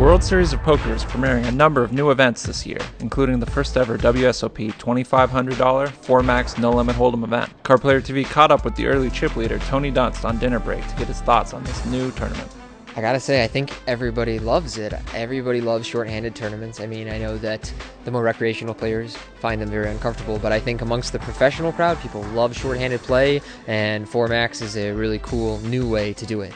World Series of Poker is premiering a number of new events this year, including the first ever WSOP $2,500 4-max no-limit hold'em event. Card Player TV caught up with the early chip leader Tony Dunst on dinner break to get his thoughts on this new tournament. I gotta say, I think everybody loves it. Everybody loves shorthanded tournaments. I mean, I know that the more recreational players find them very uncomfortable, but I think amongst the professional crowd, people love shorthanded play, and 4-max is a really cool new way to do it.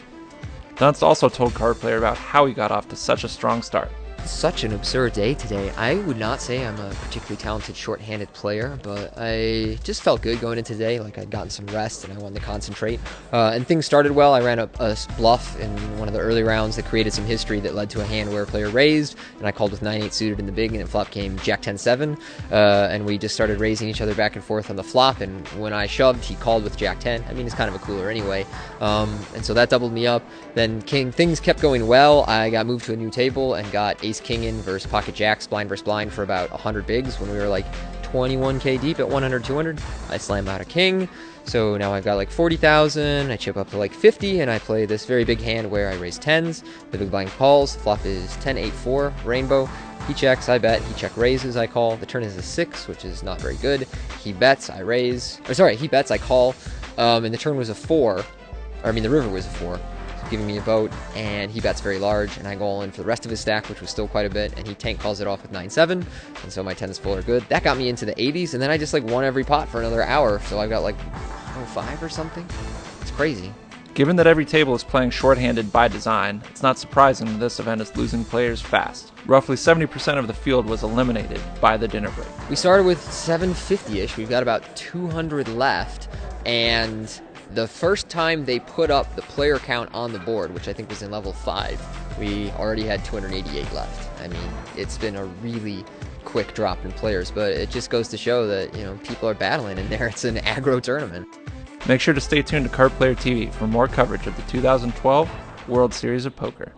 Dunst also told Card Player about how he got off to such a strong start. Such an absurd day today. I would not say I'm a particularly talented shorthanded player, but I just felt good going into today, like I'd gotten some rest and I wanted to concentrate. And things started well. I ran a bluff in one of the early rounds that created some history that led to a hand where a player raised, and I called with 9-8 suited in the big, and it flop came Jack-10-7, and we just started raising each other back and forth on the flop, and when I shoved, he called with Jack-10. I mean, it's kind of a cooler anyway. And so that doubled me up. Then things kept going well. I got moved to a new table and got Ace-King in versus Pocket Jacks, blind versus blind, for about 100 bigs when we were like 21k deep at 100, 200. I slam out a king, so now I've got like 40,000. I chip up to like 50, and I play this very big hand where I raise tens. The big blind calls. Flop is 10-8-4, rainbow. He checks, I bet. He check raises, I call. The turn is a 6, which is not very good. He bets, I raise. Or sorry, he bets, I call. And the turn was a 4. Or I mean, the river was a 4. Giving me a boat, and he bets very large, and I go all in for the rest of his stack, which was still quite a bit, and he tank calls it off with 9-7, and so my tens full are good. That got me into the 80s, and then I just like won every pot for another hour, so I've got like 105 or something. It's crazy. Given that every table is playing shorthanded by design, it's not surprising that this event is losing players fast. Roughly 70% of the field was eliminated by the dinner break. We started with 750-ish. We've got about 200 left, and the first time they put up the player count on the board, which I think was in level 5, we already had 288 left. I mean, it's been a really quick drop in players, but it just goes to show that, you know, people are battling in there. It's an aggro tournament. Make sure to stay tuned to Card Player TV for more coverage of the 2012 World Series of Poker.